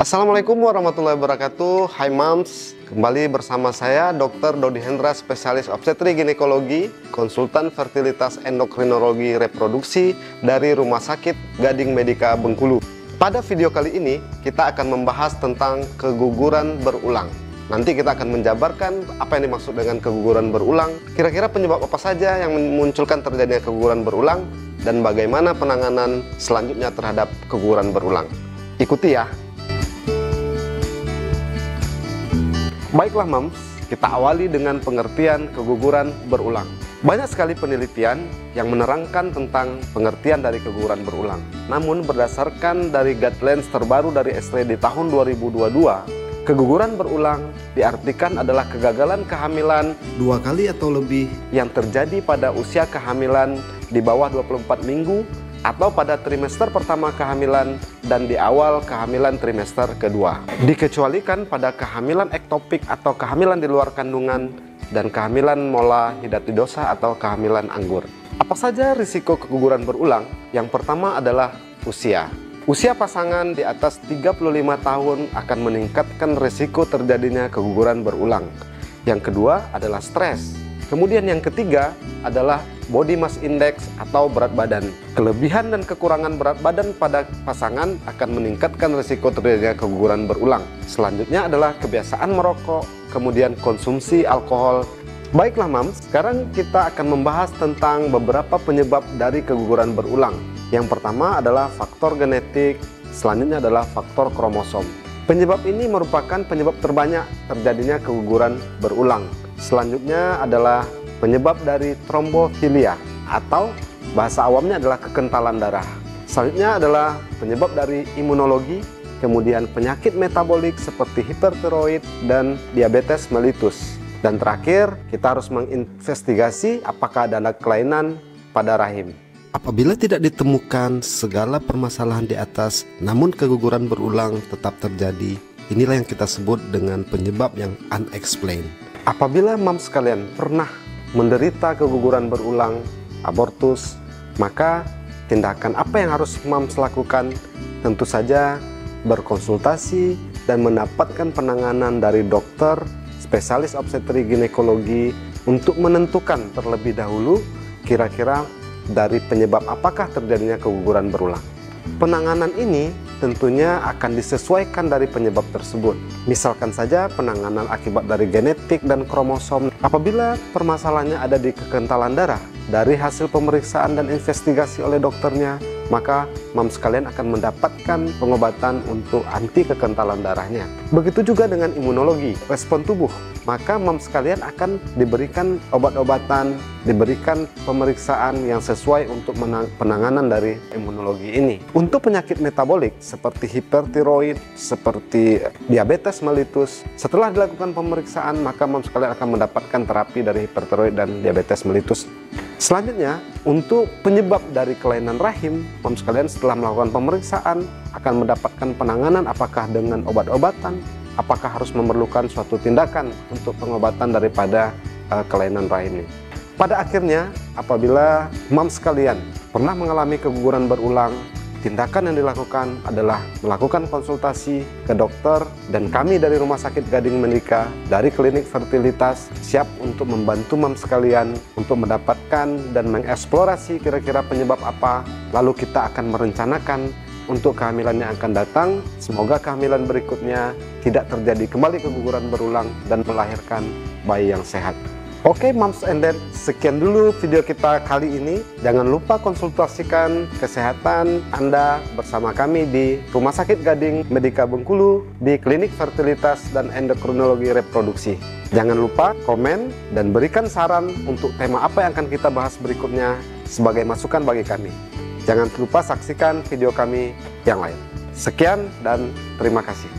Assalamualaikum warahmatullahi wabarakatuh. Hai Moms, kembali bersama saya Dr. Dodi Hendra, spesialis obstetri ginekologi, konsultan fertilitas endokrinologi reproduksi dari Rumah Sakit Gading Medika Bengkulu. Pada video kali ini kita akan membahas tentang keguguran berulang. Nanti kita akan menjabarkan apa yang dimaksud dengan keguguran berulang, kira-kira penyebab apa saja yang memunculkan terjadinya keguguran berulang, dan bagaimana penanganan selanjutnya terhadap keguguran berulang. Ikuti ya. Baiklah Moms, kita awali dengan pengertian keguguran berulang. Banyak sekali penelitian yang menerangkan tentang pengertian dari keguguran berulang. Namun berdasarkan dari guidelines terbaru dari STD tahun 2022, keguguran berulang diartikan adalah kegagalan kehamilan 2 kali atau lebih yang terjadi pada usia kehamilan di bawah 24 minggu atau pada trimester pertama kehamilan dan di awal kehamilan trimester kedua. Dikecualikan pada kehamilan ektopik atau kehamilan di luar kandungan dan kehamilan mola hidatidosa atau kehamilan anggur. Apa saja risiko keguguran berulang? Yang pertama adalah usia. Usia pasangan di atas 35 tahun akan meningkatkan risiko terjadinya keguguran berulang. Yang kedua adalah stres. Kemudian yang ketiga adalah body mass index atau berat badan. Kelebihan dan kekurangan berat badan pada pasangan akan meningkatkan risiko terjadinya keguguran berulang. Selanjutnya adalah kebiasaan merokok, kemudian konsumsi alkohol. Baiklah Moms, sekarang kita akan membahas tentang beberapa penyebab dari keguguran berulang. Yang pertama adalah faktor genetik, selanjutnya adalah faktor kromosom. Penyebab ini merupakan penyebab terbanyak terjadinya keguguran berulang. Selanjutnya adalah penyebab dari trombofilia atau bahasa awamnya adalah kekentalan darah. Selanjutnya adalah penyebab dari imunologi, kemudian penyakit metabolik seperti hipertiroid dan diabetes mellitus. Dan terakhir, kita harus menginvestigasi apakah ada kelainan pada rahim. Apabila tidak ditemukan segala permasalahan di atas, namun keguguran berulang tetap terjadi, inilah yang kita sebut dengan penyebab yang unexplained. Apabila Moms sekalian pernah menderita keguguran berulang, abortus, maka tindakan apa yang harus Moms lakukan? Tentu saja berkonsultasi dan mendapatkan penanganan dari dokter spesialis obstetri ginekologi untuk menentukan terlebih dahulu kira-kira dari penyebab apakah terjadinya keguguran berulang. Penanganan ini tentunya akan disesuaikan dari penyebab tersebut. Misalkan saja penanganan akibat dari genetik dan kromosom. Apabila permasalahannya ada di kekentalan darah, dari hasil pemeriksaan dan investigasi oleh dokternya, maka Moms sekalian akan mendapatkan pengobatan untuk anti kekentalan darahnya. Begitu juga dengan imunologi, respon tubuh. Maka Moms sekalian akan diberikan obat-obatan, diberikan pemeriksaan yang sesuai untuk penanganan dari imunologi ini. Untuk penyakit metabolik seperti hipertiroid, seperti diabetes mellitus, setelah dilakukan pemeriksaan, maka Moms sekalian akan mendapatkan terapi dari hipertiroid dan diabetes mellitus. Selanjutnya, untuk penyebab dari kelainan rahim, Moms sekalian setelah melakukan pemeriksaan akan mendapatkan penanganan apakah dengan obat-obatan, apakah harus memerlukan suatu tindakan untuk pengobatan daripada kelainan rahim ini. Pada akhirnya, apabila Moms sekalian pernah mengalami keguguran berulang, tindakan yang dilakukan adalah melakukan konsultasi ke dokter, dan kami dari Rumah Sakit Gading Medika dari klinik fertilitas siap untuk membantu Moms sekalian untuk mendapatkan dan mengeksplorasi kira-kira penyebab apa, lalu kita akan merencanakan untuk kehamilan yang akan datang. Semoga kehamilan berikutnya tidak terjadi kembali keguguran berulang dan melahirkan bayi yang sehat. Oke Moms and Dad, sekian dulu video kita kali ini. Jangan lupa konsultasikan kesehatan Anda bersama kami di Rumah Sakit Gading Medika Bengkulu di Klinik Fertilitas dan Endokrinologi Reproduksi. Jangan lupa komen dan berikan saran untuk tema apa yang akan kita bahas berikutnya sebagai masukan bagi kami. Jangan lupa saksikan video kami yang lain. Sekian dan terima kasih.